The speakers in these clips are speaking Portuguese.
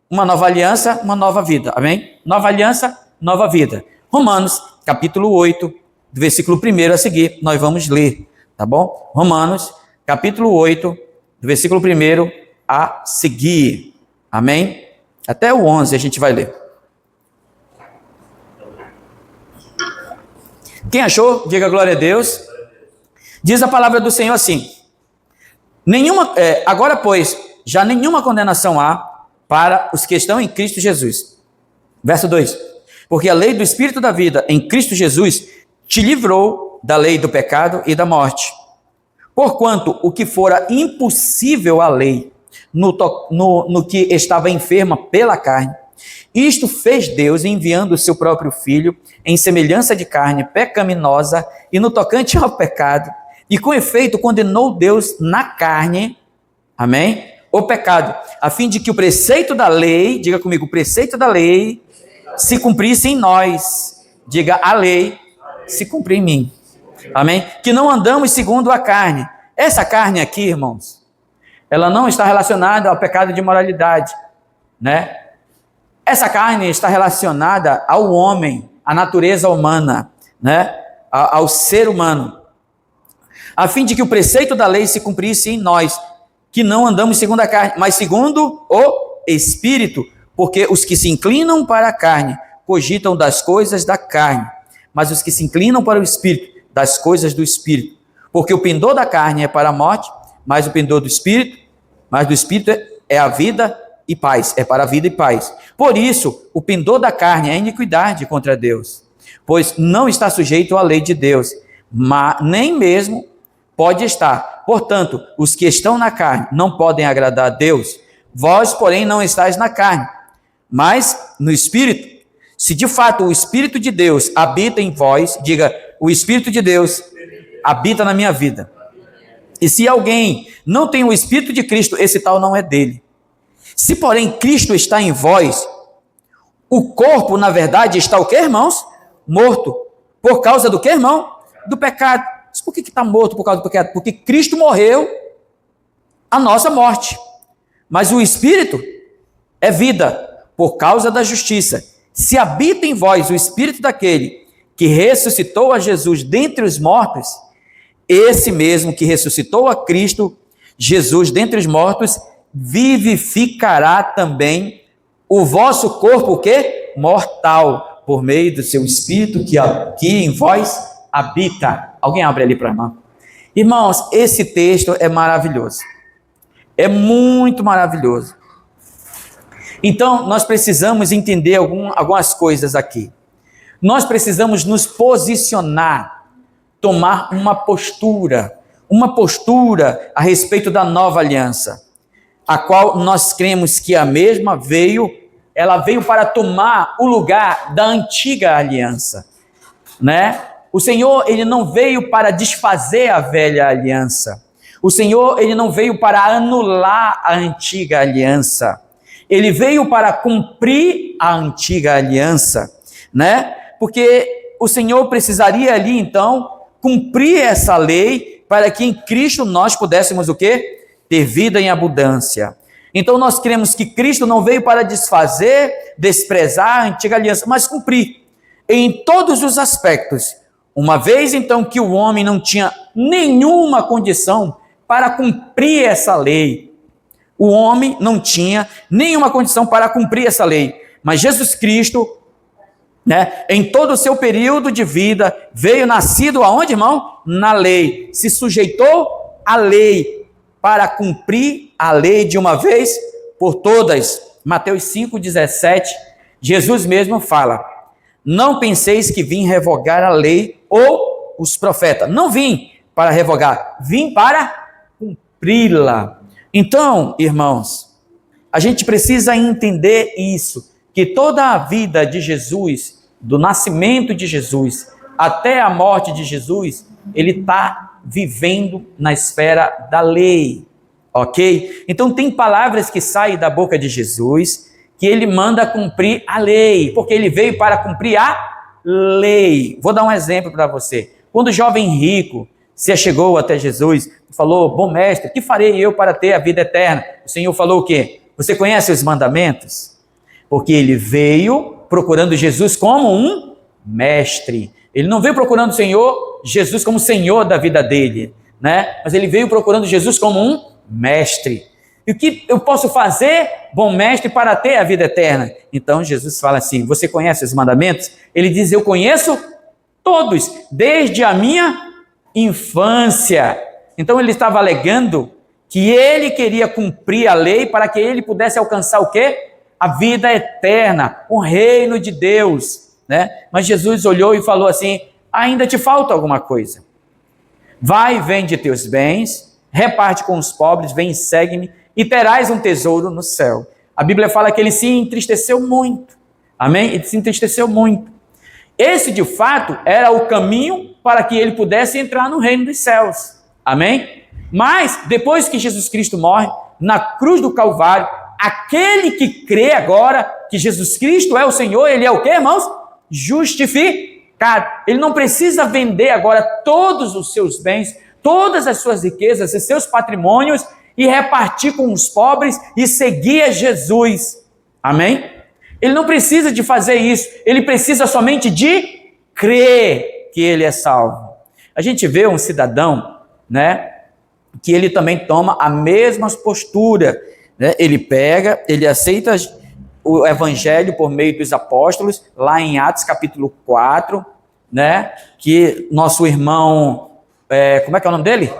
Uma nova aliança, uma nova vida, amém? Nova aliança, nova vida. Romanos, capítulo 8, do versículo 1 a seguir, nós vamos ler, tá bom? Romanos, capítulo 8, do versículo 1 a seguir, amém? Até o 11 a gente vai ler. Quem achou, diga glória a Deus. Diz a palavra do Senhor assim: agora, pois, já nenhuma condenação há para os que estão em Cristo Jesus. Verso 2: porque a lei do Espírito da vida em Cristo Jesus te livrou da lei do pecado e da morte. Porquanto o que fora impossível à lei, no que estava enferma pela carne, isto fez Deus enviando o seu próprio Filho em semelhança de carne pecaminosa e no tocante ao pecado, e com efeito condenou Deus na carne, amém? O pecado, a fim de que o preceito da lei, diga comigo, o preceito da lei se cumprisse em nós, diga a lei se cumprir em mim, amém? Que não andamos segundo a carne. Essa carne aqui, irmãos, ela não está relacionada ao pecado de imoralidade, né? Essa carne está relacionada ao homem, à natureza humana, né? Ao ser humano, a fim de que o preceito da lei se cumprisse em nós, que não andamos segundo a carne, mas segundo o Espírito, porque os que se inclinam para a carne cogitam das coisas da carne, mas os que se inclinam para o Espírito, das coisas do Espírito. Porque o pendor da carne é para a morte, mas o pendor do Espírito, é a vida e paz, é para a vida e paz. Por isso, o pendor da carne é iniquidade contra Deus, pois não está sujeito à lei de Deus, mas nem mesmo pode estar. Portanto, os que estão na carne não podem agradar a Deus. Vós, porém, não estáis na carne, mas no Espírito. Se de fato o Espírito de Deus habita em vós, diga, o Espírito de Deus habita na minha vida. E se alguém não tem o Espírito de Cristo, esse tal não é dele. Se, porém, Cristo está em vós, o corpo, na verdade, está o quê, irmãos? Morto. Por causa do quê, irmão? Do pecado. Mas por que está morto por causa do pecado? Porque Cristo morreu a nossa morte. Mas o Espírito é vida, por causa da justiça. Se habita em vós o Espírito daquele que ressuscitou a Jesus dentre os mortos, esse mesmo que ressuscitou a Cristo, Jesus dentre os mortos, vivificará também o vosso corpo, o quê? Mortal, por meio do seu Espírito que aqui em vós habita. Alguém abre ali para a irmã. Irmãos, esse texto é maravilhoso. É muito maravilhoso. Então, nós precisamos entender algumas coisas aqui. Nós precisamos nos posicionar, tomar uma postura a respeito da nova aliança, a qual nós cremos que a mesma ela veio para tomar o lugar da antiga aliança, né? O Senhor, ele não veio para desfazer a velha aliança. O Senhor, ele não veio para anular a antiga aliança. Ele veio para cumprir a antiga aliança, né? Porque o Senhor precisaria ali, então, cumprir essa lei para que em Cristo nós pudéssemos o quê? Ter vida em abundância. Então nós cremos que Cristo não veio para desfazer, desprezar a antiga aliança, mas cumprir em todos os aspectos. Uma vez então que o homem não tinha nenhuma condição para cumprir essa lei, o homem não tinha nenhuma condição para cumprir essa lei, mas Jesus Cristo, né, em todo o seu período de vida, veio nascido aonde, irmão? Na lei, se sujeitou à lei, para cumprir a lei de uma vez por todas. Mateus 5,17, Jesus mesmo fala: não penseis que vim revogar a lei ou os profetas. Não vim para revogar, vim para cumpri-la. Então, irmãos, a gente precisa entender isso, que toda a vida de Jesus, do nascimento de Jesus até a morte de Jesus, ele está vivendo na esfera da lei, ok? Então tem palavras que saem da boca de Jesus que ele manda cumprir a lei, porque ele veio para cumprir a lei. Vou dar um exemplo para você. Quando o jovem rico se chegou até Jesus, falou: bom mestre, que farei eu para ter a vida eterna? O Senhor falou o quê? Você conhece os mandamentos? Porque ele veio procurando Jesus como um mestre. Ele não veio procurando o Senhor, Jesus como Senhor da vida dele, né? Mas ele veio procurando Jesus como um mestre. E o que eu posso fazer, bom mestre, para ter a vida eterna? Então Jesus fala assim, você conhece os mandamentos? Ele diz, eu conheço todos, desde a minha infância. Então ele estava alegando que ele queria cumprir a lei para que ele pudesse alcançar o quê? A vida eterna, o reino de Deus, né? Mas Jesus olhou e falou assim, ainda te falta alguma coisa. Vai e vende teus bens, reparte com os pobres, vem e segue-me, e terás um tesouro no céu. A Bíblia fala que ele se entristeceu muito. Amém? Ele se entristeceu muito. Esse, de fato, era o caminho para que ele pudesse entrar no reino dos céus. Amém? Mas, depois que Jesus Cristo morre, na cruz do Calvário, aquele que crê agora que Jesus Cristo é o Senhor, ele é o quê, irmãos? Justificado. Ele não precisa vender agora todos os seus bens, todas as suas riquezas e seus patrimônios e repartir com os pobres e seguir a Jesus. Amém? Ele não precisa de fazer isso, ele precisa somente de crer que ele é salvo. A gente vê um cidadão, né, que ele também toma a mesma postura, né? Ele aceita o evangelho por meio dos apóstolos, lá em Atos capítulo 4, né, que nosso irmão, como é que é o nome dele?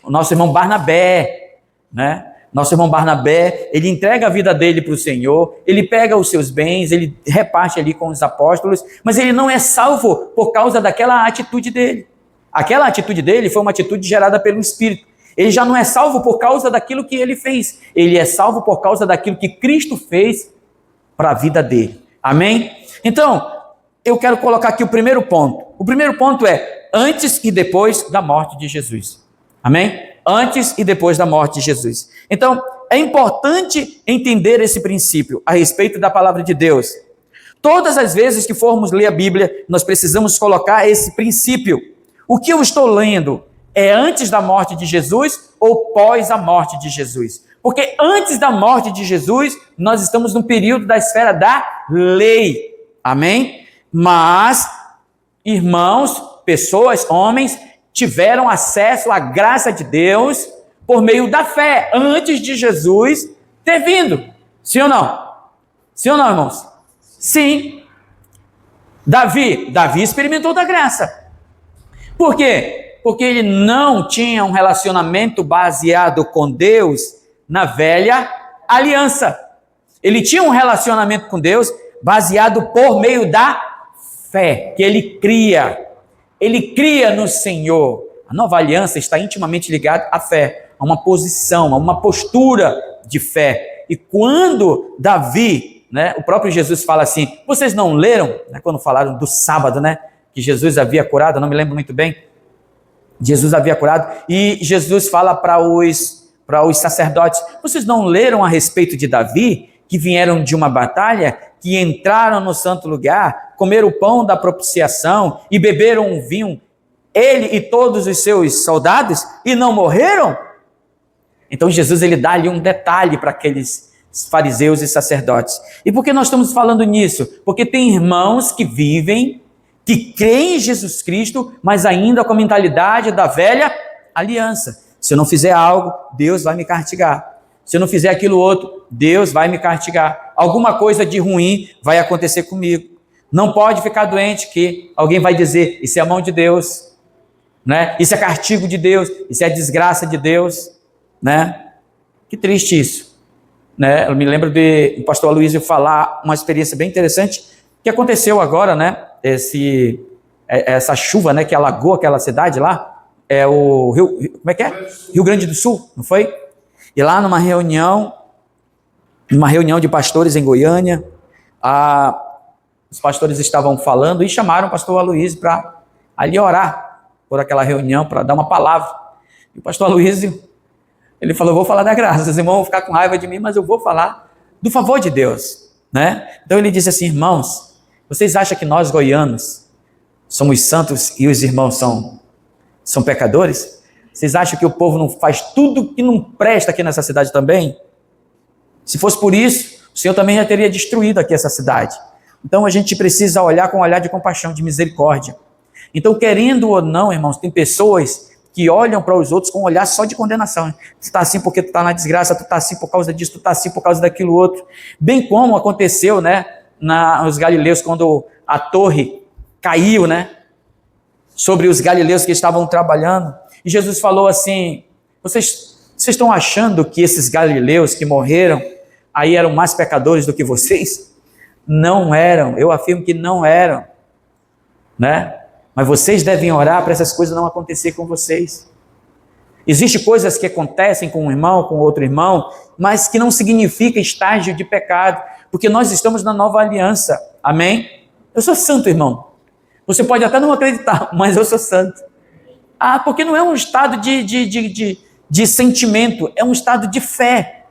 O nosso irmão Barnabé, né? Nosso irmão Barnabé, ele entrega a vida dele para o Senhor, ele pega os seus bens, ele reparte ali com os apóstolos, mas ele não é salvo por causa daquela atitude dele. Aquela atitude dele foi uma atitude gerada pelo Espírito. Ele já não é salvo por causa daquilo que ele fez, ele é salvo por causa daquilo que Cristo fez para a vida dele. Amém? Então, eu quero colocar aqui o primeiro ponto. O primeiro ponto é antes e depois da morte de Jesus. Amém? Antes e depois da morte de Jesus. Então, é importante entender esse princípio a respeito da palavra de Deus. Todas as vezes que formos ler a Bíblia, nós precisamos colocar esse princípio. O que eu estou lendo é antes da morte de Jesus ou pós a morte de Jesus? Porque antes da morte de Jesus, nós estamos no período da esfera da lei. Amém? Mas, irmãos, pessoas, homens, tiveram acesso à graça de Deus por meio da fé, antes de Jesus ter vindo. Sim ou não? Sim ou não, irmãos? Sim. Davi experimentou da graça. Por quê? Porque ele não tinha um relacionamento baseado com Deus na velha aliança. Ele tinha um relacionamento com Deus baseado por meio da fé, que ele cria. Ele cria no Senhor. A nova aliança está intimamente ligada à fé, a uma posição, a uma postura de fé. E quando Davi, né, o próprio Jesus fala assim, vocês não leram, né, quando falaram do sábado, né, que Jesus havia curado, não me lembro muito bem, Jesus havia curado, e Jesus fala para os sacerdotes, vocês não leram a respeito de Davi, que vieram de uma batalha, que entraram no santo lugar, comeram o pão da propiciação e beberam um vinho, ele e todos os seus soldados, e não morreram? Então Jesus ele dá ali um detalhe para aqueles fariseus e sacerdotes. E por que nós estamos falando nisso? Porque tem irmãos que vivem, que creem em Jesus Cristo, mas ainda com a mentalidade da velha aliança. Se eu não fizer algo, Deus vai me castigar. Se eu não fizer aquilo outro, Deus vai me castigar. Alguma coisa de ruim vai acontecer comigo. Não pode ficar doente, que alguém vai dizer, isso é a mão de Deus, né? Isso é castigo de Deus, isso é desgraça de Deus, né? Que triste isso, né? Eu me lembro de o pastor Aloysio falar uma experiência bem interessante que aconteceu agora, né? Essa chuva, né? Que alagou aquela cidade lá, o Rio, como é que é? Rio Grande do Sul, não foi? E lá numa reunião de pastores em Goiânia, os pastores estavam falando e chamaram o pastor Aloysio para ali orar por aquela reunião, para dar uma palavra. E o pastor Aloysio, ele falou, eu vou falar da graça, os irmãos vão ficar com raiva de mim, mas eu vou falar do favor de Deus, né? Então ele disse assim, irmãos, vocês acham que nós goianos somos santos e os irmãos são pecadores? Vocês acham que o povo não faz tudo que não presta aqui nessa cidade também? Se fosse por isso, o Senhor também já teria destruído aqui essa cidade. Então a gente precisa olhar com um olhar de compaixão, de misericórdia. Então, querendo ou não, irmãos, tem pessoas que olham para os outros com um olhar só de condenação. Tu está assim porque tu está na desgraça, tu está assim por causa disso, tu está assim por causa daquilo outro. Bem como aconteceu, né, nos Galileus, quando a torre caiu, né, sobre os galileus que estavam trabalhando. E Jesus falou assim, vocês estão achando que esses galileus que morreram aí eram mais pecadores do que vocês? Não eram, eu afirmo que não eram, né? Mas vocês devem orar para essas coisas não acontecer com vocês. Existem coisas que acontecem com um irmão, com outro irmão, mas que não significa estágio de pecado, porque nós estamos na nova aliança, amém? Eu sou santo, irmão. Você pode até não acreditar, mas eu sou santo. Ah, porque não é um estado de sentimento, é um estado de fé.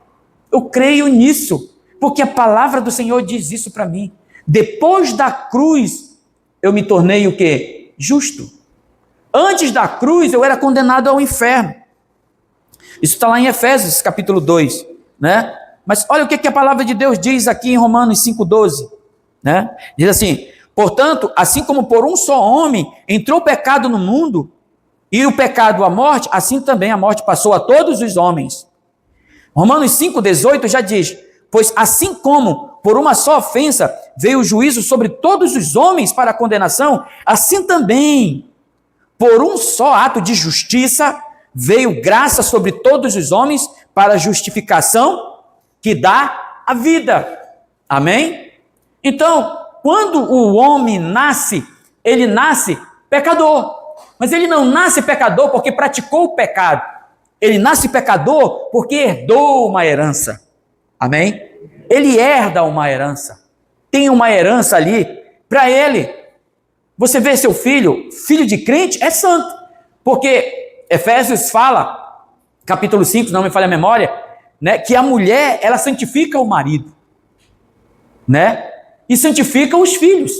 Eu creio nisso, porque a palavra do Senhor diz isso para mim. Depois da cruz, eu me tornei o quê? Justo. Antes da cruz, eu era condenado ao inferno. Isso está lá em Efésios, capítulo 2, né? Mas olha o que a palavra de Deus diz aqui em Romanos 5,12, né? Diz assim, portanto, assim como por um só homem entrou o pecado no mundo, e o pecado a morte, assim também a morte passou a todos os homens. Romanos 5,18 já diz, pois assim como por uma só ofensa veio o juízo sobre todos os homens para a condenação, assim também, por um só ato de justiça, veio graça sobre todos os homens para a justificação que dá a vida. Amém? Então, quando o homem nasce, ele nasce pecador. Mas ele não nasce pecador porque praticou o pecado. Ele nasce pecador porque herdou uma herança. Amém? Ele herda uma herança. Tem uma herança ali para ele. Você vê seu filho, filho de crente, é santo. Porque Efésios fala, capítulo 5, se não me falha a memória, né, que a mulher, ela santifica o marido, né? E santifica os filhos.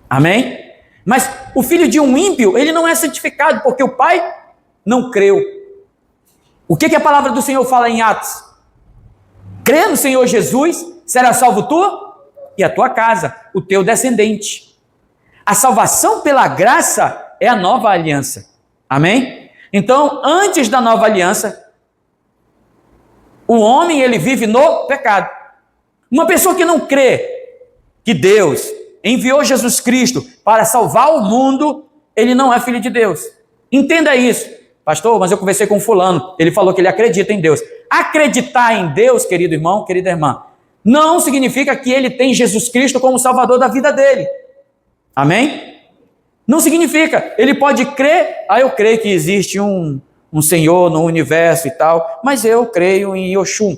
Amém? Mas o filho de um ímpio, ele não é santificado, porque o pai não creu. O que a palavra do Senhor fala em Atos? Crê no Senhor Jesus, será salvo tu e a tua casa, o teu descendente. A salvação pela graça é a nova aliança. Amém? Então, antes da nova aliança, o homem, ele vive no pecado. Uma pessoa que não crê que Deus enviou Jesus Cristo para salvar o mundo, ele não é filho de Deus. Entenda isso. Pastor, mas eu conversei com fulano, ele falou que ele acredita em Deus. Acreditar em Deus, querido irmão, querida irmã, não significa que ele tem Jesus Cristo como salvador da vida dele. Amém? Não significa. Ele pode crer, eu creio que existe um Senhor no universo e tal, mas eu creio em Oxum.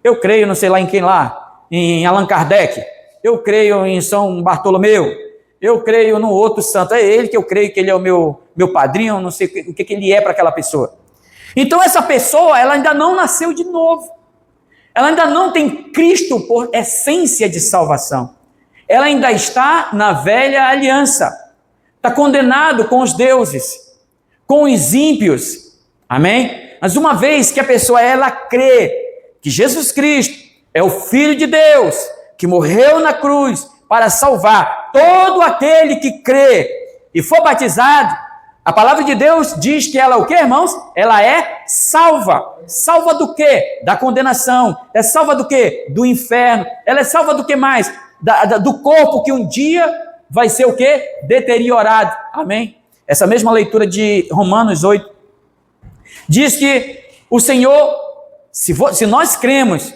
Eu creio, não sei lá em quem lá, em Allan Kardec. Eu creio em São Bartolomeu. Eu creio no outro santo. É ele que eu creio que ele é o meu padrinho, não sei o que ele é para aquela pessoa. Então essa pessoa, ela ainda não nasceu de novo. Ela ainda não tem Cristo por essência de salvação. Ela ainda está na velha aliança. Está condenado com os deuses, com os ímpios. Amém? Mas uma vez que a pessoa, ela crê que Jesus Cristo é o Filho de Deus, que morreu na cruz para salvar todo aquele que crê e for batizado, a palavra de Deus diz que ela é o quê, irmãos? Ela é salva. Salva do quê? Da condenação. É salva do quê? Do inferno. Ela é salva do que mais? Do corpo que um dia vai ser o quê? Deteriorado. Amém? Essa mesma leitura de Romanos 8 diz que o Senhor, se nós cremos,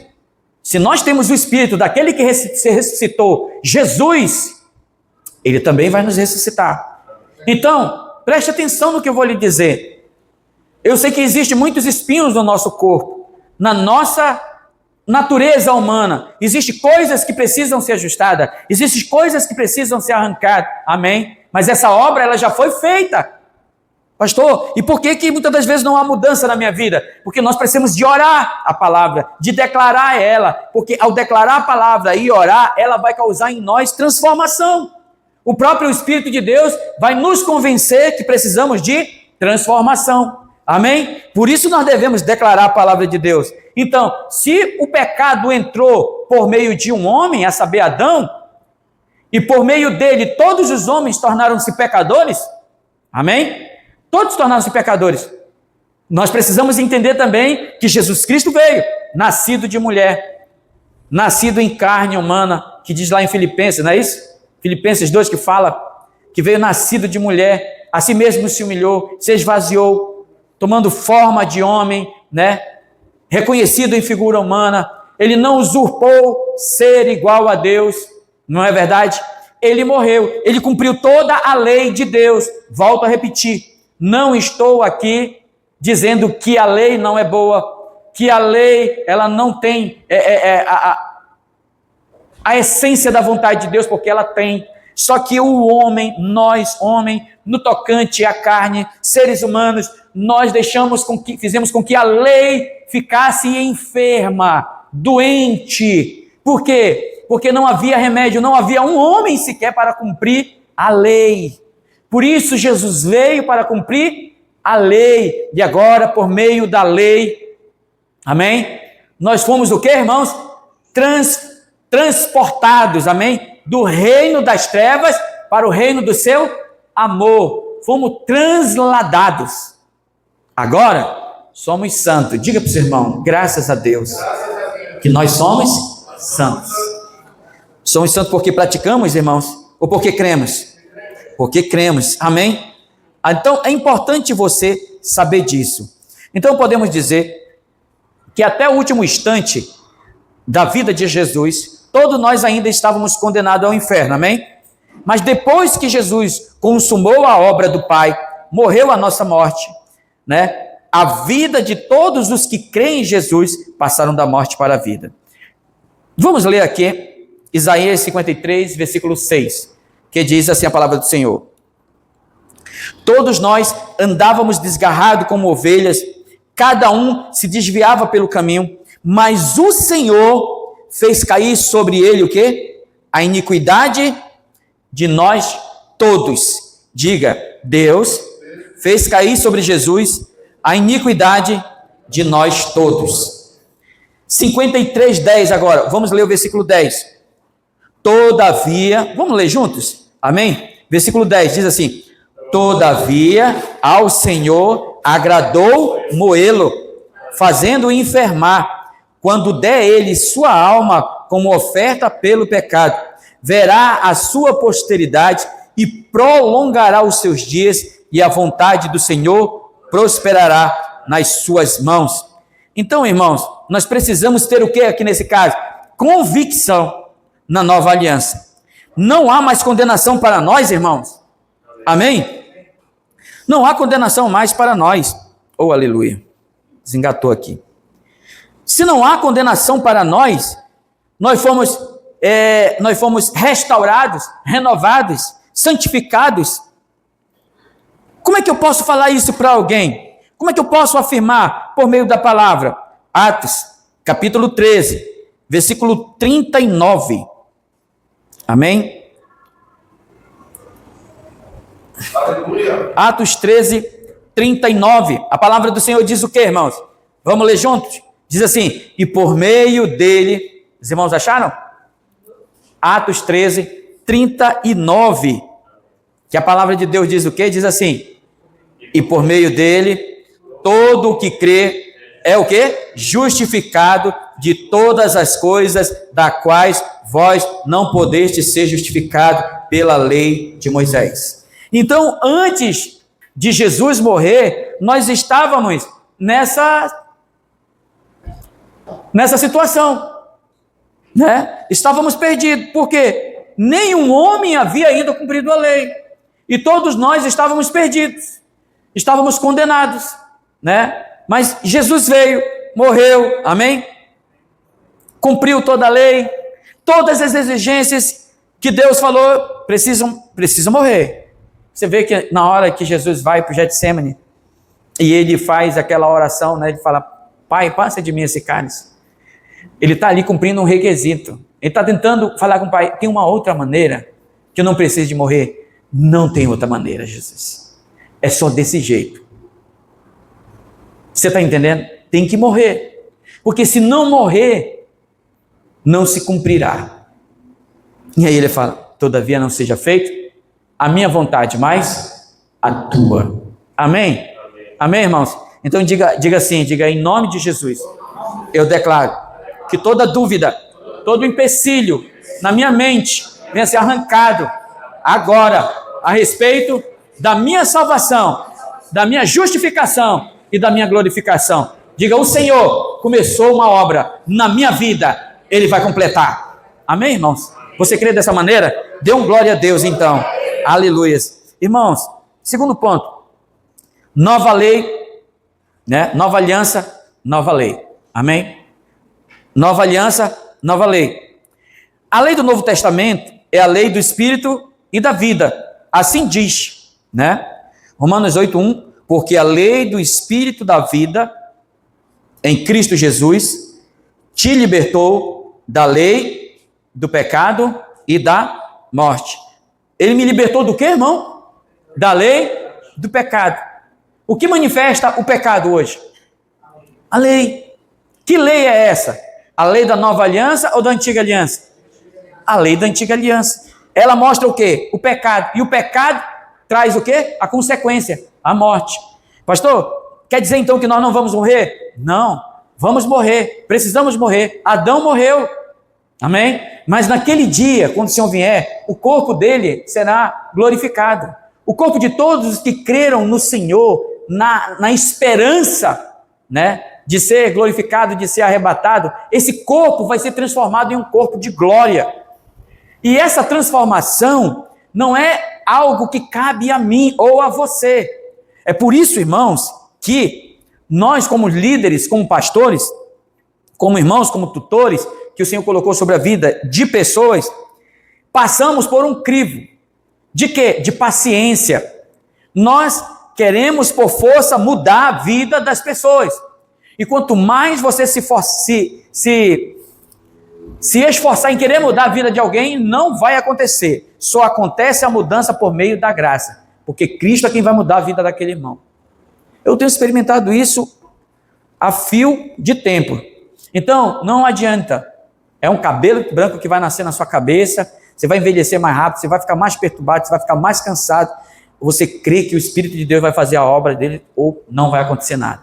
se nós temos o Espírito daquele que se ressuscitou, Jesus, ele também vai nos ressuscitar. Então, preste atenção no que eu vou lhe dizer. Eu sei que existem muitos espinhos no nosso corpo, na nossa natureza humana. Existem coisas que precisam ser ajustadas, existem coisas que precisam ser arrancadas. Amém? Mas essa obra, ela já foi feita. Pastor, e por que muitas das vezes não há mudança na minha vida? Porque nós precisamos de orar a palavra, de declarar ela, porque ao declarar a palavra e orar, ela vai causar em nós transformação. O próprio Espírito de Deus vai nos convencer que precisamos de transformação. Amém? Por isso nós devemos declarar a palavra de Deus. Então, se o pecado entrou por meio de um homem, a saber, Adão, e por meio dele todos os homens tornaram-se pecadores, amém? Todos tornaram-se pecadores. Nós precisamos entender também que Jesus Cristo veio, nascido de mulher, nascido em carne humana, que diz lá em Filipenses, não é isso? Filipenses 2 que fala que veio nascido de mulher, a si mesmo se humilhou, se esvaziou, tomando forma de homem, né? Reconhecido em figura humana, ele não usurpou ser igual a Deus, não é verdade? Ele morreu, ele cumpriu toda a lei de Deus. Volto a repetir, não estou aqui dizendo que a lei não é boa, que a lei ela não tem a essência da vontade de Deus, porque ela tem. Só que o homem, nós, homem, no tocante à carne, seres humanos, nós fizemos com que a lei ficasse enferma, doente. Por quê? Porque não havia remédio, não havia um homem sequer para cumprir a lei. Por isso Jesus veio para cumprir a lei. E agora, por meio da lei, amém? Nós fomos o quê, irmãos? Transportados, amém? Do reino das trevas para o reino do seu amor. Fomos transladados. Agora, somos santos. Diga para o seu irmão, graças a Deus, que nós somos santos. Somos santos porque praticamos, irmãos? Ou porque cremos? Porque cremos, amém? Então, é importante você saber disso. Então, podemos dizer que até o último instante da vida de Jesus, todos nós ainda estávamos condenados ao inferno, amém? Mas depois que Jesus consumou a obra do Pai, morreu a nossa morte, né? A vida de todos os que creem em Jesus passaram da morte para a vida. Vamos ler aqui Isaías 53, versículo 6, que diz assim a palavra do Senhor: todos nós andávamos desgarrados como ovelhas, cada um se desviava pelo caminho, mas o Senhor fez cair sobre ele o quê? A iniquidade de nós todos. Diga, Deus fez cair sobre Jesus a iniquidade de nós todos. 53:10 agora, vamos ler o versículo 10. Todavia, vamos ler juntos? Amém? Versículo 10 diz assim: todavia ao Senhor agradou moê-lo, fazendo-o enfermar, quando der ele sua alma como oferta pelo pecado, verá a sua posteridade e prolongará os seus dias, e a vontade do Senhor prosperará nas suas mãos. Então, irmãos, nós precisamos ter o que aqui nesse caso? Convicção na nova aliança. Não há mais condenação para nós, irmãos. Amém? Não há condenação mais para nós. Oh, aleluia. Desengatou aqui. Se não há condenação para nós, nós fomos restaurados, renovados, santificados. Como é que eu posso falar isso para alguém? Como é que eu posso afirmar por meio da palavra? Atos, capítulo 13, versículo 39. Amém? Aleluia. Atos 13, 39. A palavra do Senhor diz o que, irmãos? Vamos ler juntos? Diz assim: e por meio dele, os irmãos acharam? Atos 13, 39. Que a palavra de Deus diz o quê? Diz assim: e por meio dele, todo o que crê é o quê? Justificado de todas as coisas da quais vós não podestes ser justificado pela lei de Moisés. Então, antes de Jesus morrer, nós estávamos nessa situação, né? Estávamos perdidos, porque nenhum homem havia ainda cumprido a lei, e todos nós estávamos perdidos, estávamos condenados, né? Mas Jesus veio, morreu, amém? Cumpriu toda a lei, todas as exigências que Deus falou precisam morrer. Você vê que na hora que Jesus vai para o Getsemane, e ele faz aquela oração, né? Ele fala: Pai, passa de mim esse cálice. Ele está ali cumprindo um requisito. Ele está tentando falar com o Pai: tem uma outra maneira que eu não preciso de morrer? Não tem outra maneira, Jesus. É só desse jeito. Você está entendendo? Tem que morrer. Porque se não morrer, não se cumprirá. E aí ele fala, todavia não seja feito a minha vontade, mas a tua. Amém? Amém, irmãos? Então diga assim, diga em nome de Jesus. Eu declaro que toda dúvida, todo empecilho na minha mente venha ser arrancado agora a respeito da minha salvação, da minha justificação e da minha glorificação. Diga, o Senhor começou uma obra na minha vida, Ele vai completar. Amém, irmãos? Você crê dessa maneira? Dê um glória a Deus, então. Aleluias. Irmãos, segundo ponto. Nova lei, né? Nova aliança, nova lei. Amém? Nova aliança, nova lei. A lei do Novo Testamento é a lei do Espírito e da vida. Assim diz, né? Romanos 8:1, porque a lei do Espírito da vida em Cristo Jesus te libertou da lei do pecado e da morte. Ele me libertou do quê, irmão? Da lei do pecado. O que manifesta o pecado hoje? A lei. Que lei é essa? A lei da nova aliança ou da antiga aliança? A lei da antiga aliança. Ela mostra o quê? O pecado. E o pecado traz o quê? A consequência, a morte. Pastor, quer dizer então que nós não vamos morrer? Não, vamos morrer. Precisamos morrer. Adão morreu. Amém? Mas naquele dia, quando o Senhor vier, o corpo dele será glorificado. O corpo de todos os que creram no Senhor, na esperança, né, de ser glorificado, de ser arrebatado, esse corpo vai ser transformado em um corpo de glória. E essa transformação não é algo que cabe a mim ou a você. É por isso, irmãos, que nós como líderes, como pastores, como irmãos, como tutores, que o Senhor colocou sobre a vida de pessoas, passamos por um crivo. De quê? De paciência. Nós queremos, por força, mudar a vida das pessoas. E quanto mais você se esforçar em querer mudar a vida de alguém, não vai acontecer. Só acontece a mudança por meio da graça. Porque Cristo é quem vai mudar a vida daquele irmão. Eu tenho experimentado isso a fio de tempo. Então, não adianta. É um cabelo branco que vai nascer na sua cabeça, você vai envelhecer mais rápido, você vai ficar mais perturbado, você vai ficar mais cansado. Você crê que o Espírito de Deus vai fazer a obra dele ou não vai acontecer nada.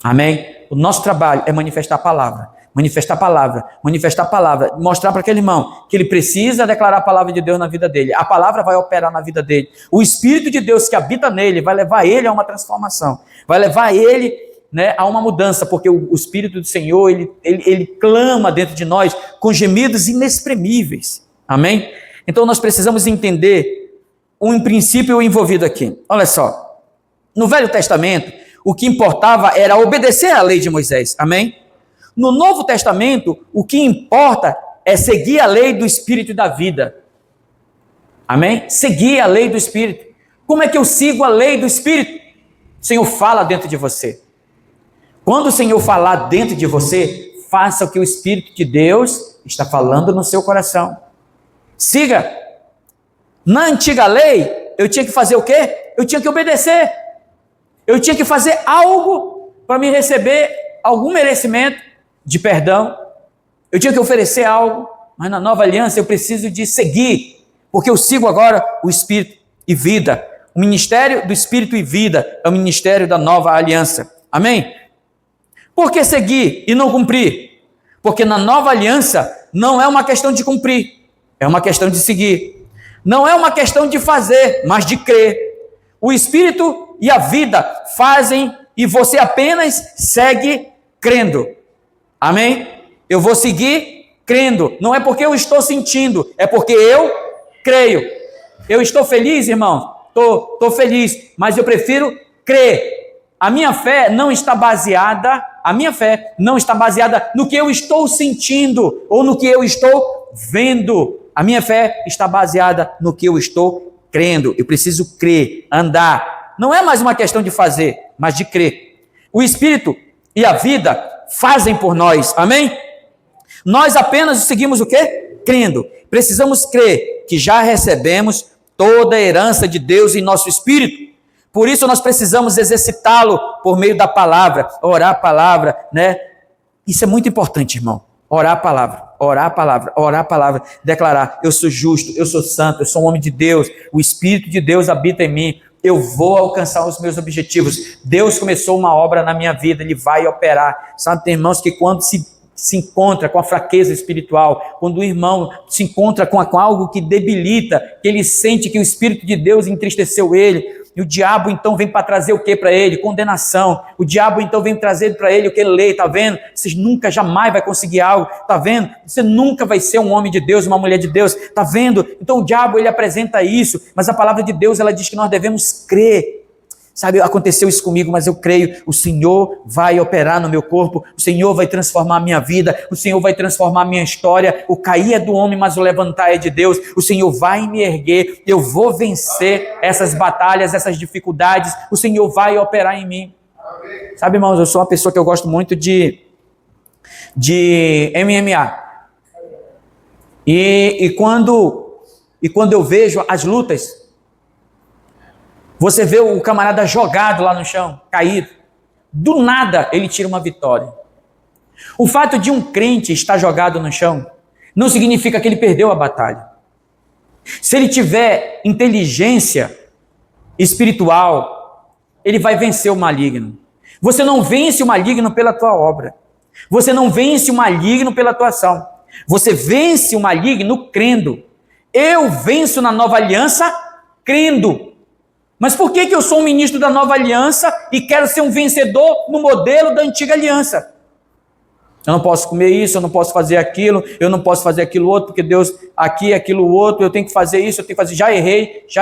Amém? O nosso trabalho é manifestar a palavra. Manifestar a palavra, manifestar a palavra, mostrar para aquele irmão que ele precisa declarar a palavra de Deus na vida dele. A palavra vai operar na vida dele. O Espírito de Deus que habita nele vai levar ele a uma transformação. Vai levar ele, né, a uma mudança, porque o Espírito do Senhor, ele clama dentro de nós com gemidos inexprimíveis. Amém? Então nós precisamos entender um princípio envolvido aqui. Olha só, no Velho Testamento, o que importava era obedecer à lei de Moisés. Amém? No Novo Testamento, o que importa é seguir a lei do Espírito e da vida. Amém? Seguir a lei do Espírito. Como é que eu sigo a lei do Espírito? O Senhor fala dentro de você. Quando o Senhor falar dentro de você, faça o que o Espírito de Deus está falando no seu coração. Siga. Na antiga lei, eu tinha que fazer o quê? Eu tinha que obedecer. Eu tinha que fazer algo para me receber algum merecimento de perdão. Eu tinha que oferecer algo, mas na nova aliança eu preciso de seguir, porque eu sigo agora o Espírito e vida. O ministério do Espírito e vida é o ministério da nova aliança. Amém? Por que seguir e não cumprir? Porque na nova aliança não é uma questão de cumprir, é uma questão de seguir. Não é uma questão de fazer, mas de crer. O Espírito e a vida fazem e você apenas segue crendo. Amém? Eu vou seguir crendo. Não é porque eu estou sentindo, é porque eu creio. Eu estou feliz, irmão? Estou feliz, mas eu prefiro crer. A minha fé não está baseada no que eu estou sentindo ou no que eu estou vendo. A minha fé está baseada no que eu estou crendo. Eu preciso crer, andar. Não é mais uma questão de fazer, mas de crer. O Espírito e a vida fazem por nós. Amém? Nós apenas seguimos o quê? Crendo. Precisamos crer que já recebemos toda a herança de Deus em nosso espírito. Por isso nós precisamos exercitá-lo por meio da palavra, orar a palavra, né? Isso é muito importante, irmão. Orar a palavra, orar a palavra, orar a palavra, declarar: eu sou justo, eu sou santo, eu sou um homem de Deus, o Espírito de Deus habita em mim, eu vou alcançar os meus objetivos. Deus começou uma obra na minha vida, Ele vai operar. Sabe, tem irmãos que quando se encontra com a fraqueza espiritual, quando o irmão se encontra com algo que debilita, que ele sente que o Espírito de Deus entristeceu ele, e o diabo então vem para trazer o que para ele? Condenação. O diabo então vem trazer para ele o que ele lê, tá vendo? Você nunca, jamais vai conseguir algo, tá vendo? Você nunca vai ser um homem de Deus, uma mulher de Deus, tá vendo? Então o diabo, ele apresenta isso, mas a palavra de Deus, ela diz que nós devemos crer. Sabe, aconteceu isso comigo, mas eu creio, o Senhor vai operar no meu corpo, o Senhor vai transformar a minha vida, o Senhor vai transformar a minha história. O cair é do homem, mas o levantar é de Deus. O Senhor vai me erguer, eu vou vencer essas batalhas, essas dificuldades, o Senhor vai operar em mim. Sabe, irmãos, eu sou uma pessoa que eu gosto muito de MMA. E quando eu vejo as lutas, você vê o camarada jogado lá no chão, caído. Do nada, ele tira uma vitória. O fato de um crente estar jogado no chão não significa que ele perdeu a batalha. Se ele tiver inteligência espiritual, ele vai vencer o maligno. Você não vence o maligno pela tua obra. Você não vence o maligno pela tua ação. Você vence o maligno crendo. Eu venço na nova aliança crendo. Mas por que eu sou um ministro da nova aliança e quero ser um vencedor no modelo da antiga aliança? Eu não posso comer isso, eu não posso fazer aquilo, eu não posso fazer aquilo outro, porque Deus aqui, aquilo outro, eu tenho que fazer isso, eu tenho que fazer, já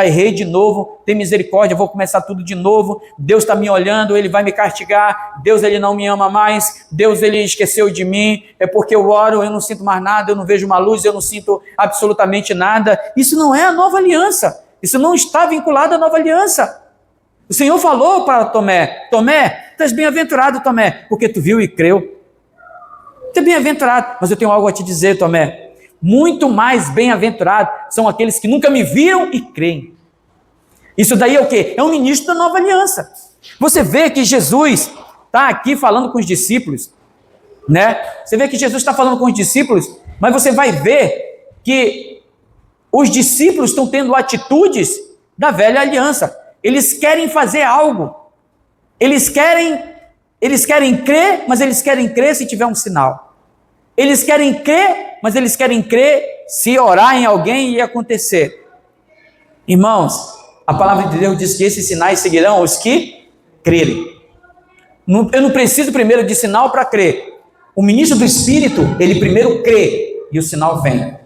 errei de novo, tem misericórdia, eu vou começar tudo de novo, Deus está me olhando, Ele vai me castigar, Deus, Ele não me ama mais, Deus, Ele esqueceu de mim, é porque eu oro, eu não sinto mais nada, eu não vejo uma luz, eu não sinto absolutamente nada. Isso não é a nova aliança. Isso não está vinculado à nova aliança. O Senhor falou para Tomé: Tomé, tu és bem-aventurado, Tomé, porque tu viu e creu. Tu é bem-aventurado, mas eu tenho algo a te dizer, Tomé. Muito mais bem-aventurado são aqueles que nunca me viram e creem. Isso daí é o quê? É um ministro da nova aliança. Você vê que Jesus está aqui falando com os discípulos, né? Você vê que Jesus está falando com os discípulos, mas você vai ver que os discípulos estão tendo atitudes da velha aliança. Eles querem fazer algo. Eles querem crer, mas eles querem crer se tiver um sinal. Eles querem crer, mas eles querem crer se orar em alguém e acontecer. Irmãos, a palavra de Deus diz que esses sinais seguirão os que crerem. Eu não preciso primeiro de sinal para crer. O ministro do Espírito, ele primeiro crê e o sinal vem.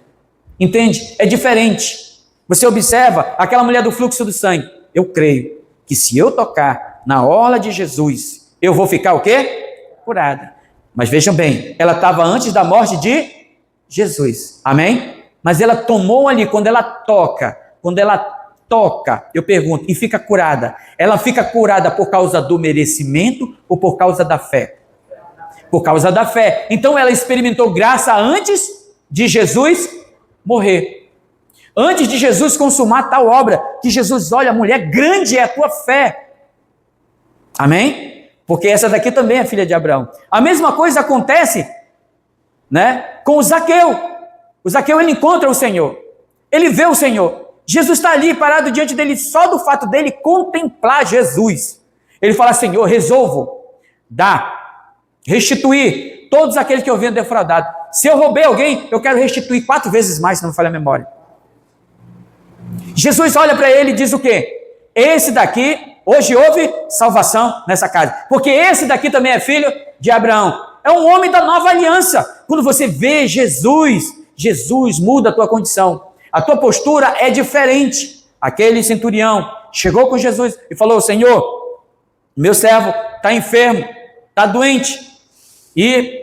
Entende? É diferente. Você observa aquela mulher do fluxo do sangue. Eu creio que se eu tocar na orla de Jesus, eu vou ficar o quê? Curada. Mas vejam bem, ela estava antes da morte de Jesus. Amém? Mas ela tomou ali, quando ela toca, eu pergunto, e fica curada. Ela fica curada por causa do merecimento ou por causa da fé? Por causa da fé. Então ela experimentou graça antes de Jesus morrer. Antes de Jesus consumar tal obra, que Jesus, olha, mulher, grande é a tua fé. Amém? Porque essa daqui também é filha de Abraão. A mesma coisa acontece, né, com o Zaqueu. O Zaqueu, ele encontra o Senhor. Ele vê o Senhor. Jesus está ali parado diante dele, só do fato dele contemplar Jesus. Ele fala: Senhor, resolvo dar, restituir todos aqueles que eu venho defraudado. Se eu roubei alguém, eu quero restituir 4 vezes mais, se não me falha a memória. Jesus olha para ele e diz o quê? Esse daqui, hoje houve salvação nessa casa, porque esse daqui também é filho de Abraão. É um homem da nova aliança. Quando você vê Jesus muda a tua condição. A tua postura é diferente. Aquele centurião chegou com Jesus e falou: Senhor, meu servo está enfermo, está doente, e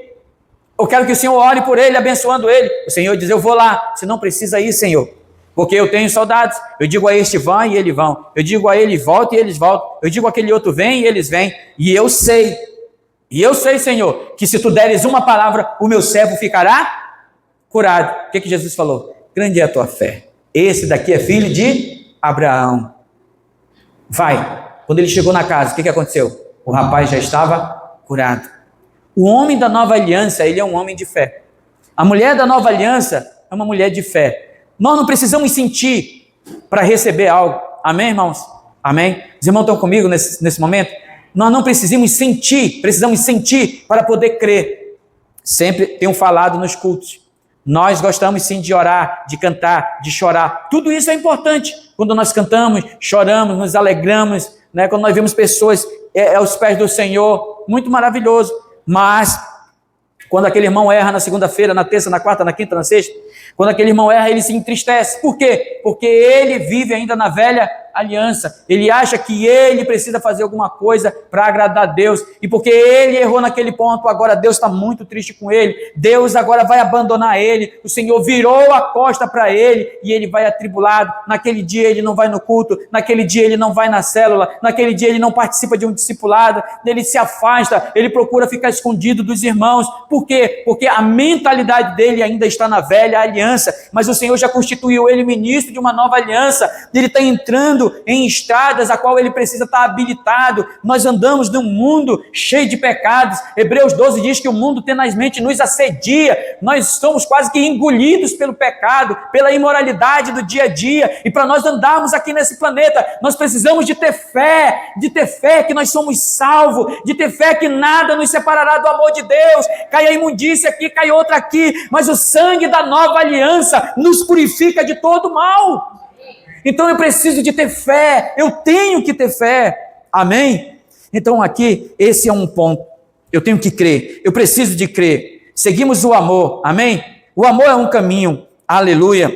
eu quero que o Senhor ore por ele, abençoando ele. O Senhor diz: eu vou lá. Você não precisa ir, Senhor, porque eu tenho soldados. Eu digo a este: vão, e eles vão. Eu digo a ele: volta, e eles voltam. Eu digo aquele outro: vem, e eles vêm. E eu sei, Senhor, que se tu deres uma palavra, o meu servo ficará curado. O que Jesus falou? Grande é a tua fé. Esse daqui é filho de Abraão. Vai, Quando ele chegou na casa, o que aconteceu? O rapaz já estava curado. O homem da nova aliança, ele é um homem de fé. A mulher da nova aliança é uma mulher de fé. Nós não precisamos sentir para receber algo. Amém, irmãos? Amém? Os irmãos estão comigo nesse momento? Nós não precisamos sentir para poder crer. Sempre tenho falado nos cultos. Nós gostamos sim de orar, de cantar, de chorar. Tudo isso é importante. Quando nós cantamos, choramos, nos alegramos, né? Quando nós vemos pessoas aos pés do Senhor, muito maravilhoso. Mas, quando aquele irmão erra na segunda-feira, na terça, na quarta, na quinta, na sexta, quando aquele irmão erra, ele se entristece. Por quê? Porque ele vive ainda na velha aliança. Ele acha que ele precisa fazer alguma coisa para agradar a Deus. E porque ele errou naquele ponto, agora Deus está muito triste com ele. Deus agora vai abandonar ele. O Senhor virou a costa para ele e ele vai atribulado. Naquele dia ele não vai no culto. Naquele dia ele não vai na célula. Naquele dia ele não participa de um discipulado. Ele se afasta. Ele procura ficar escondido dos irmãos. Por quê? Porque a mentalidade dele ainda está na velha aliança. Mas o Senhor já constituiu ele ministro de uma nova aliança. Ele está entrando em estradas a qual ele precisa estar habilitado. Nós andamos num mundo cheio de pecados. Hebreus 12 diz que o mundo tenazmente nos assedia. Nós somos quase que engolidos pelo pecado, pela imoralidade do dia a dia. E para nós andarmos aqui nesse planeta, nós precisamos de ter fé que nós somos salvos, de ter fé que nada nos separará do amor de Deus. Cai a imundícia aqui, cai outra aqui, mas o sangue da nova aliança nos purifica de todo mal. Então eu preciso de ter fé, eu tenho que ter fé, amém? Então aqui, esse é um ponto, eu tenho que crer, eu preciso de crer, seguimos o amor, amém? O amor é um caminho, aleluia,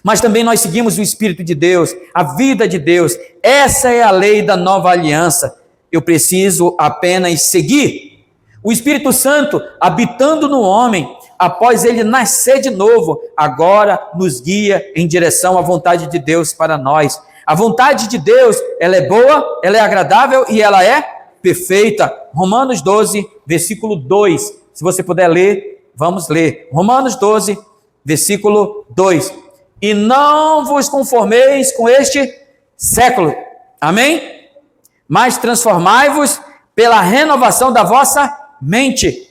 mas também nós seguimos o Espírito de Deus, a vida de Deus, essa é a lei da nova aliança, eu preciso apenas seguir, o Espírito Santo habitando no homem, após ele nascer de novo, agora nos guia em direção à vontade de Deus para nós. A vontade de Deus, ela é boa, ela é agradável e ela é perfeita. Romanos 12, versículo 2. Se você puder ler, vamos ler. Romanos 12, versículo 2. E não vos conformeis com este século. Amém? Mas transformai-vos pela renovação da vossa mente,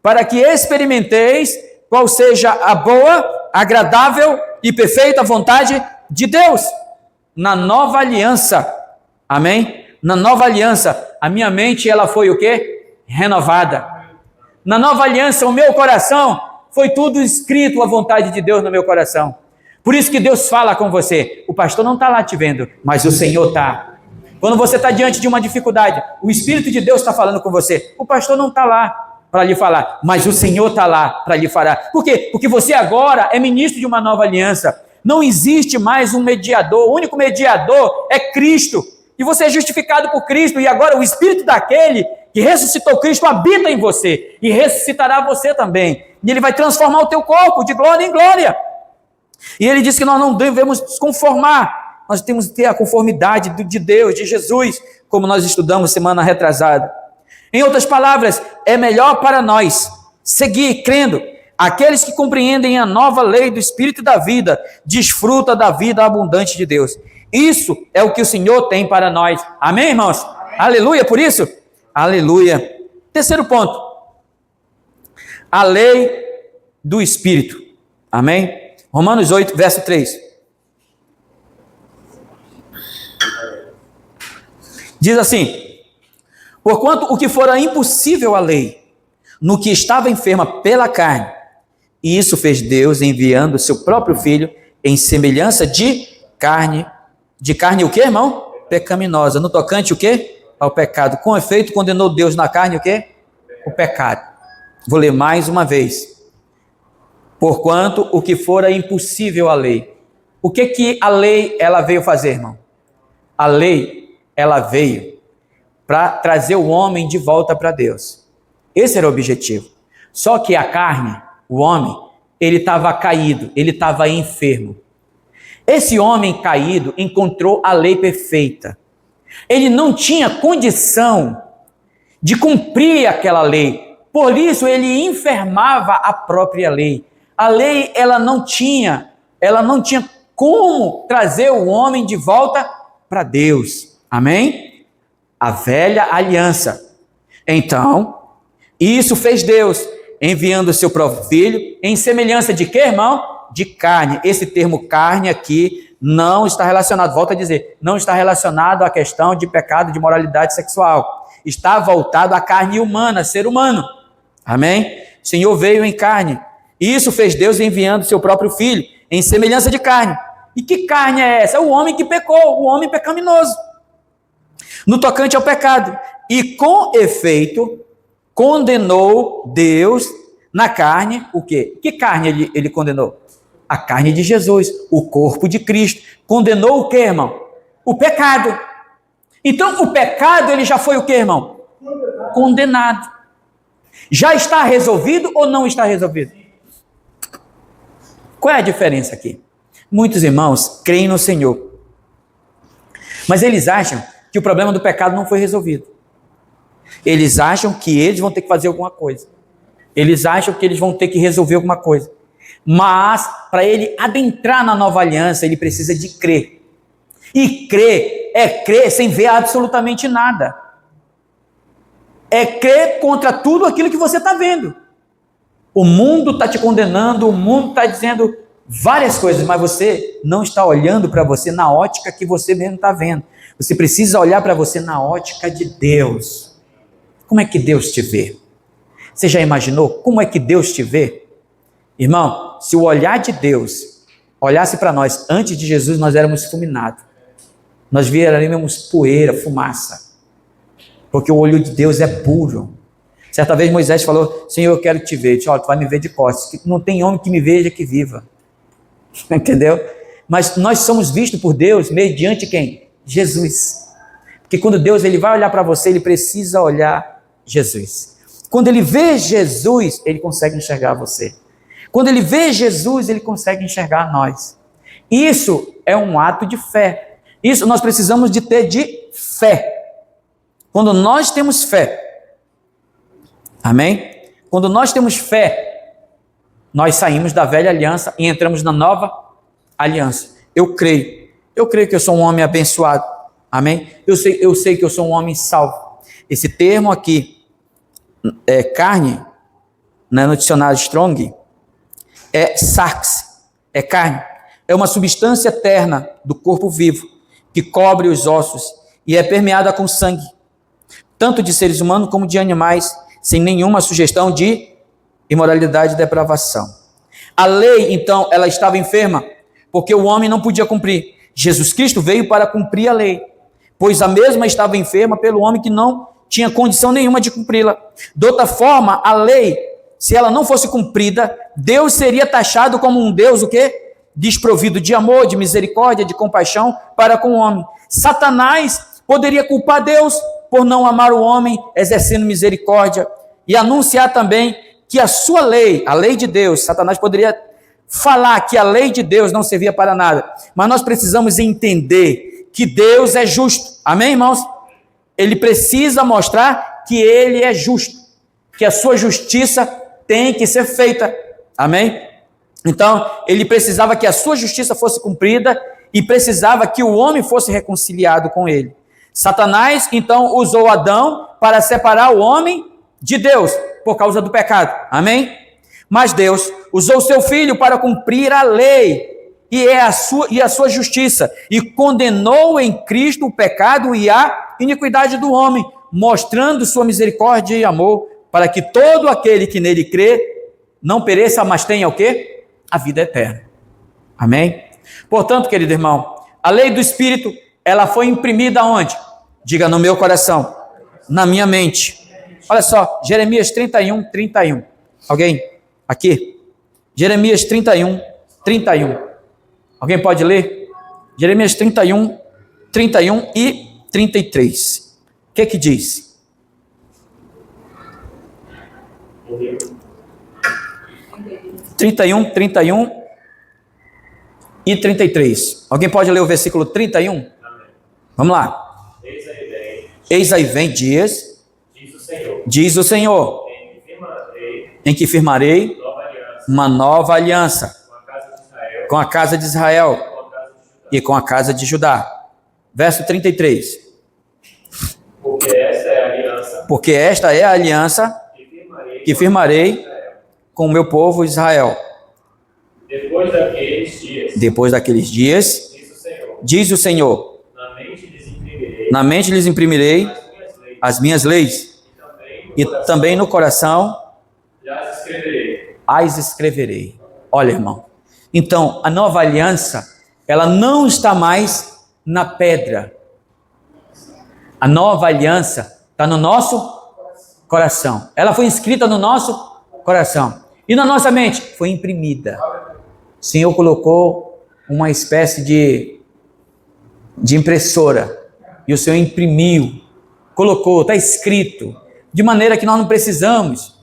para que experimenteis qual seja a boa, agradável e perfeita vontade de Deus. Na nova aliança, amém? Na nova aliança, a minha mente, ela foi o quê? Renovada. Na nova aliança, o meu coração, foi tudo escrito a vontade de Deus no meu coração. Por isso que Deus fala com você. O pastor não está lá te vendo, mas o Senhor está. Quando você está diante de uma dificuldade, o Espírito de Deus está falando com você. O pastor não está lá para lhe falar, mas o Senhor está lá para lhe falar. Por quê? Porque você agora é ministro de uma nova aliança. Não existe mais um mediador. O único mediador é Cristo. E você é justificado por Cristo. E agora o Espírito daquele que ressuscitou Cristo habita em você. E ressuscitará você também. E ele vai transformar o teu corpo de glória em glória. E ele diz que nós não devemos nos conformar. Nós temos que ter a conformidade de Deus, de Jesus, como nós estudamos semana retrasada. Em outras palavras, é melhor para nós seguir crendo. Aqueles que compreendem a nova lei do Espírito da vida, desfrutam da vida abundante de Deus. Isso é o que o Senhor tem para nós. Amém, irmãos? Amém. Aleluia por isso? Aleluia. Terceiro ponto. A lei do Espírito. Amém? Romanos 8, verso 3. Diz assim: porquanto o que fora impossível à lei, no que estava enferma pela carne, e isso fez Deus enviando o seu próprio Filho em semelhança de carne o quê, irmão? Pecaminosa. No tocante o quê? Ao pecado. Com efeito, condenou Deus na carne o quê? O pecado. Vou ler mais uma vez. Porquanto o que fora impossível à lei. O que a lei ela veio fazer, irmão? A lei ela veio para trazer o homem de volta para Deus. Esse era o objetivo. Só que a carne, o homem, ele estava caído, ele estava enfermo. Esse homem caído encontrou a lei perfeita. Ele não tinha condição de cumprir aquela lei. Por isso ele enfermava a própria lei. A lei, ela não tinha como trazer o homem de volta para Deus. Amém? a velha aliança. Então, isso fez Deus, enviando o seu próprio filho, em semelhança de quê, irmão? De carne. Esse termo carne aqui não está relacionado, volto a dizer, não está relacionado à questão de pecado, de moralidade sexual. Está voltado à carne humana, ser humano. Amém? O Senhor veio em carne. Isso fez Deus enviando o seu próprio filho, em semelhança de carne. E que carne é essa? É o homem que pecou, o homem pecaminoso. No tocante ao pecado. E com efeito, condenou Deus na carne, o quê? Que carne ele condenou? A carne de Jesus, o corpo de Cristo. Condenou o quê, irmão? O pecado. Então, o pecado, ele já foi o quê, irmão? Condenado. Já está resolvido ou não está resolvido? Qual é a diferença aqui? Muitos irmãos creem no Senhor, mas eles acham que o problema do pecado não foi resolvido. Eles acham que eles vão ter que fazer alguma coisa. Eles acham que eles vão ter que resolver alguma coisa. Mas, para ele adentrar na nova aliança, ele precisa de crer. E crer é crer sem ver absolutamente nada. É crer contra tudo aquilo que você está vendo. O mundo está te condenando, o mundo está dizendo várias coisas, mas você não está olhando para você na ótica que você mesmo está vendo. Você precisa olhar para você na ótica de Deus. Como é que Deus te vê? Você já imaginou como é que Deus te vê? Irmão, se o olhar de Deus olhasse para nós antes de Jesus, nós éramos fulminados. Nós viraríamos poeira, fumaça. Porque o olho de Deus é puro. Certa vez Moisés falou: Senhor, eu quero te ver. Ele disse: olha, tu vai me ver de costas. Não tem homem que me veja que viva. Entendeu? Mas nós somos vistos por Deus mediante quem? Jesus. Porque quando Deus ele vai olhar para você, ele precisa olhar Jesus. Quando ele vê Jesus, ele consegue enxergar você. Quando ele vê Jesus, ele consegue enxergar nós. Isso é um ato de fé. Isso nós precisamos de ter de fé. Quando nós temos fé, amém? Quando nós temos fé, nós saímos da velha aliança e entramos na nova aliança. Eu creio que eu sou um homem abençoado, amém? Eu sei que eu sou um homem salvo. Esse termo aqui, carne, né, no dicionário Strong, é sarx, é carne. É uma substância terna do corpo vivo, que cobre os ossos e é permeada com sangue, tanto de seres humanos como de animais, sem nenhuma sugestão de imoralidade e depravação. A lei, então, ela estava enferma, porque o homem não podia cumprir. Jesus Cristo veio para cumprir a lei, pois a mesma estava enferma pelo homem que não tinha condição nenhuma de cumpri-la. De outra forma, a lei, se ela não fosse cumprida, Deus seria taxado como um Deus, o quê? Desprovido de amor, de misericórdia, de compaixão para com o homem. Satanás poderia culpar Deus por não amar o homem, exercendo misericórdia, e anunciar também que a sua lei, a lei de Deus, Satanás poderia falar que a lei de Deus não servia para nada, mas nós precisamos entender que Deus é justo, amém, irmãos? Ele precisa mostrar que ele é justo, que a sua justiça tem que ser feita, amém? Então, ele precisava que a sua justiça fosse cumprida e precisava que o homem fosse reconciliado com ele. Satanás, então, usou Adão para separar o homem de Deus, por causa do pecado, amém? Mas Deus usou seu filho para cumprir a lei, e a sua justiça, e condenou em Cristo o pecado e a iniquidade do homem, mostrando sua misericórdia e amor, para que todo aquele que nele crê, não pereça, mas tenha o quê? A vida eterna, amém? Portanto, querido irmão, a lei do Espírito, ela foi imprimida onde? Diga: no meu coração, na minha mente. Olha só, Jeremias 31, 31. Alguém? Aqui. Jeremias 31, 31. Alguém pode ler? Jeremias 31, 31 e 33. O que que diz? (31, 31 e 33). Alguém pode ler o versículo 31? Vamos lá. Eis aí vem dias, diz o Senhor, em que firmarei uma nova aliança com a casa de Israel e com a casa de Judá. Verso 33. porque esta é a aliança que firmarei com o meu povo Israel. Depois daqueles dias, diz o Senhor, na mente lhes imprimirei as minhas leis, e também no coração as escreverei. Olha, irmão, então a nova aliança, ela não está mais na pedra. A nova aliança está no nosso coração. Ela foi escrita no nosso coração. E na nossa mente foi imprimida. O Senhor colocou uma espécie de impressora. E o Senhor imprimiu, colocou, está escrito. De maneira que nós não precisamos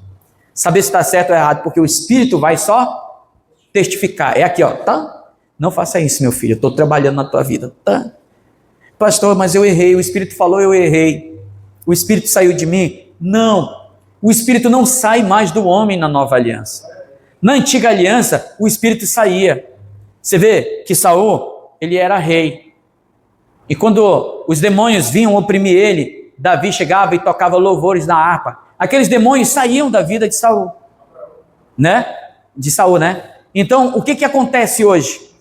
saber se está certo ou errado, porque o Espírito vai só testificar. É aqui, ó, tá? Não faça isso, meu filho, eu estou trabalhando na tua vida, tá? Pastor, mas eu errei, o Espírito falou, eu errei. O Espírito saiu de mim? Não, o Espírito não sai mais do homem na nova aliança. Na antiga aliança, o Espírito saía. Você vê que Saul, ele era rei. E quando os demônios vinham oprimir ele, Davi chegava e tocava louvores na harpa. Aqueles demônios saíam da vida de Saul, né? De Saul, né? Então, o que acontece hoje?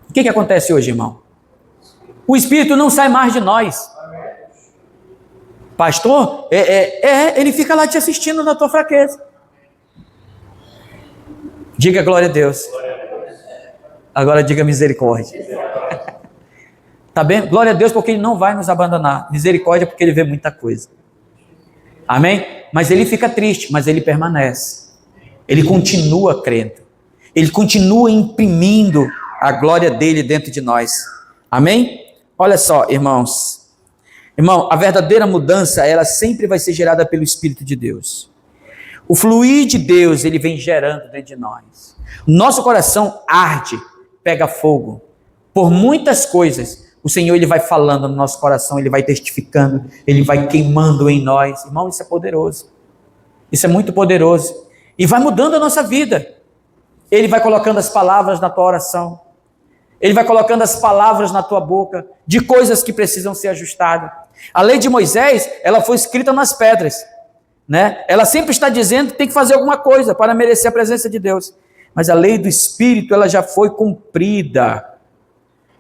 O que acontece hoje, irmão? O Espírito não sai mais de nós. Pastor, ele fica lá te assistindo na tua fraqueza. Diga glória a Deus. Agora diga misericórdia. Tá bem? Glória a Deus, porque Ele não vai nos abandonar. Misericórdia, porque Ele vê muita coisa. Amém? Mas Ele fica triste, mas Ele permanece. Ele continua crendo. Ele continua imprimindo a glória dEle dentro de nós. Amém? Olha só, irmãos. Irmão, a verdadeira mudança, ela sempre vai ser gerada pelo Espírito de Deus. O fluir de Deus, ele vem gerando dentro de nós. Nosso coração arde, pega fogo. Por muitas coisas, o Senhor, ele vai falando no nosso coração, ele vai testificando, ele vai queimando em nós. Irmão, isso é poderoso. Isso é muito poderoso. E vai mudando a nossa vida. Ele vai colocando as palavras na tua oração. Ele vai colocando as palavras na tua boca, de coisas que precisam ser ajustadas. A lei de Moisés, ela foi escrita nas pedras, né? Ela sempre está dizendo que tem que fazer alguma coisa para merecer a presença de Deus. Mas a lei do Espírito, ela já foi cumprida.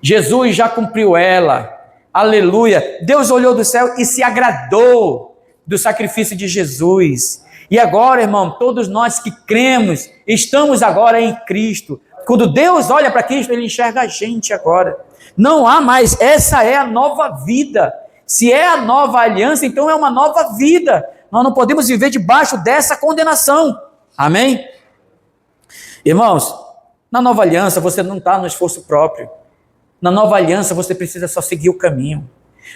Jesus já cumpriu ela. Aleluia. Deus olhou do céu e se agradou do sacrifício de Jesus. E agora, irmão, todos nós que cremos, estamos agora em Cristo. Quando Deus olha para Cristo, Ele enxerga a gente agora. Não há mais, essa é a nova vida. Se é a nova aliança, então é uma nova vida. Nós não podemos viver debaixo dessa condenação. Amém? Irmãos, na nova aliança você não está no esforço próprio. Na nova aliança você precisa só seguir o caminho.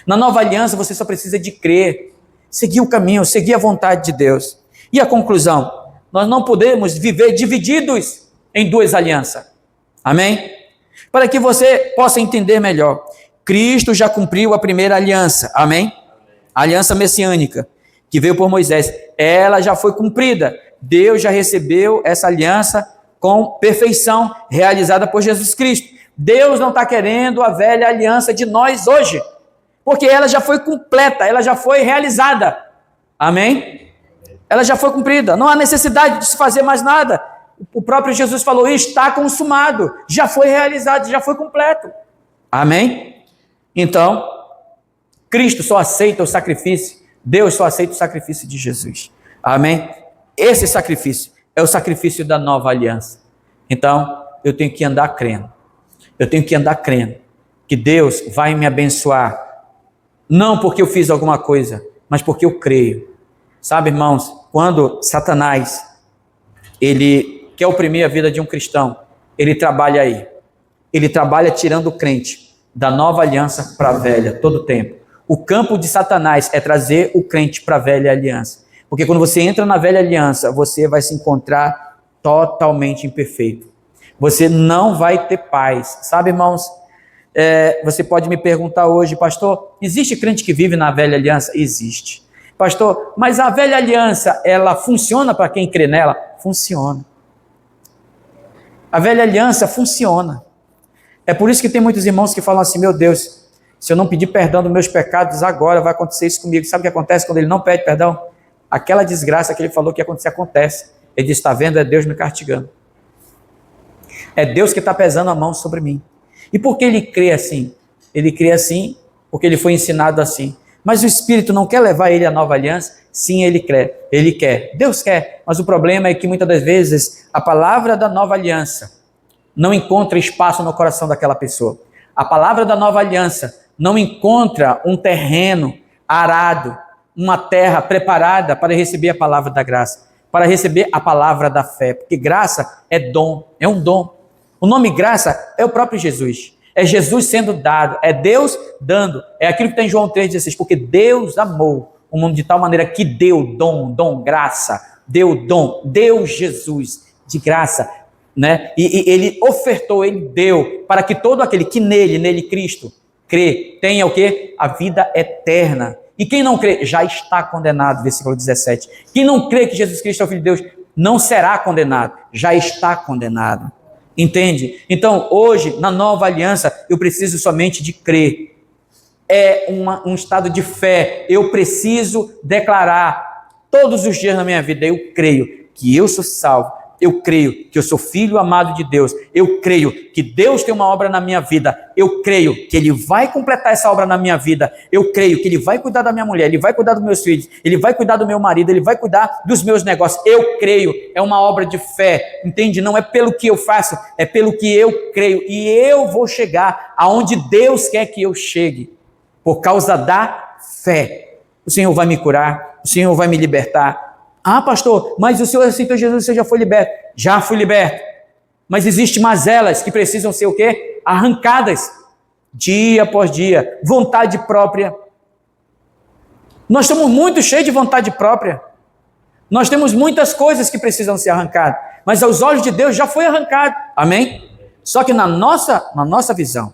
Na nova aliança você só precisa de crer. Seguir o caminho, seguir a vontade de Deus. E a conclusão? Nós não podemos viver divididos em duas alianças. Amém? Para que você possa entender melhor. Cristo já cumpriu a primeira aliança. Amém? A aliança messiânica, que veio por Moisés. Ela já foi cumprida. Deus já recebeu essa aliança com perfeição, realizada por Jesus Cristo. Deus não está querendo a velha aliança de nós hoje. Porque ela já foi completa, ela já foi realizada. Amém? Ela já foi cumprida. Não há necessidade de se fazer mais nada. O próprio Jesus falou, está consumado, já foi realizado, já foi completo. Amém? Então, Cristo só aceita o sacrifício, Deus só aceita o sacrifício de Jesus. Amém? Esse sacrifício é o sacrifício da nova aliança. Então, eu tenho que andar crendo. Eu tenho que andar crendo que Deus vai me abençoar. Não porque eu fiz alguma coisa, mas porque eu creio. Sabe, irmãos, quando Satanás, ele quer oprimir a vida de um cristão, ele trabalha aí. Ele trabalha tirando o crente da nova aliança para a velha, todo o tempo. O campo de Satanás é trazer o crente para a velha aliança. Porque quando você entra na velha aliança, você vai se encontrar totalmente imperfeito. Você não vai ter paz. Sabe, irmãos, você pode me perguntar hoje, pastor, existe crente que vive na velha aliança? Existe. Pastor, mas a velha aliança, ela funciona para quem crê nela? Funciona. A velha aliança funciona. É por isso que tem muitos irmãos que falam assim, meu Deus, Se eu não pedir perdão dos meus pecados agora, vai acontecer isso comigo. Sabe o que acontece quando ele não pede perdão? Aquela desgraça que ele falou que ia acontecer, acontece. Ele diz, está vendo? É Deus me castigando. É Deus que está pesando a mão sobre mim. E por que ele crê assim? Ele crê assim porque ele foi ensinado assim. Mas o Espírito não quer levar ele à nova aliança? Sim, ele quer. Deus quer. Mas o problema é que muitas das vezes a palavra da nova aliança não encontra espaço no coração daquela pessoa. A palavra da nova aliança não encontra um terreno arado, uma terra preparada para receber a palavra da graça, para receber a palavra da fé. Porque graça é dom, é um dom. O nome graça é o próprio Jesus. É Jesus sendo dado, é Deus dando. É aquilo que está em João 3,16. Porque Deus amou o mundo de tal maneira que deu dom, graça, deu Jesus de graça, né? E ele ofertou, ele deu, para que todo aquele que nele Cristo, crê, tenha o quê? A vida eterna. E quem não crê, já está condenado, versículo 17. Quem não crê que Jesus Cristo é o Filho de Deus, não será condenado, já está condenado. Entende? Então, hoje, na nova aliança, eu preciso somente de crer. É um estado de fé. Eu preciso declarar todos os dias na minha vida, eu creio que eu sou salvo. Eu creio que eu sou filho amado de Deus. Eu creio que Deus tem uma obra na minha vida. Eu creio que Ele vai completar essa obra na minha vida. Eu creio que Ele vai cuidar da minha mulher, Ele vai cuidar dos meus filhos, Ele vai cuidar do meu marido, Ele vai cuidar dos meus negócios. Eu creio, é uma obra de fé, entende? Não é pelo que eu faço, é pelo que eu creio. E eu vou chegar aonde Deus quer que eu chegue, por causa da fé. O Senhor vai me curar, o Senhor vai me libertar. Ah, pastor, mas o Senhor aceitou Jesus, você já foi liberto. Já fui liberto. Mas existem mazelas que precisam ser o quê? Arrancadas, dia após dia. Vontade própria. Nós estamos muito cheios de vontade própria. Nós temos muitas coisas que precisam ser arrancadas. Mas aos olhos de Deus já foi arrancado. Amém? Só que na nossa visão,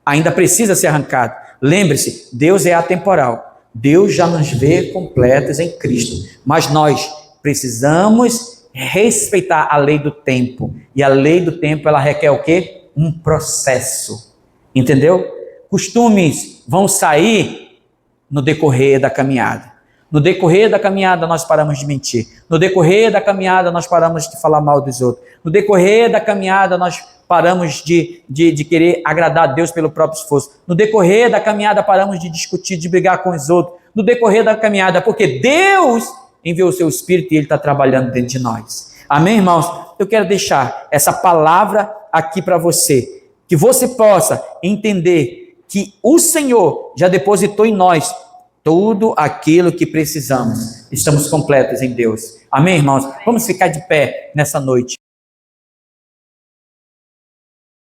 ainda precisa ser arrancado. Lembre-se, Deus é atemporal. Deus já nos vê completos em Cristo, mas nós precisamos respeitar a lei do tempo, e a lei do tempo ela requer o quê? Um processo, entendeu? Costumes vão sair no decorrer da caminhada. No decorrer da caminhada nós paramos de mentir, no decorrer da caminhada nós paramos de falar mal dos outros, no decorrer da caminhada nós paramos de querer agradar a Deus pelo próprio esforço. No decorrer da caminhada paramos de discutir, de brigar com os outros. No decorrer da caminhada, porque Deus enviou o seu Espírito e Ele está trabalhando dentro de nós. Amém, irmãos? Eu quero deixar essa palavra aqui para você, que você possa entender que o Senhor já depositou em nós tudo aquilo que precisamos. Estamos completos em Deus. Amém, irmãos? Vamos ficar de pé nessa noite.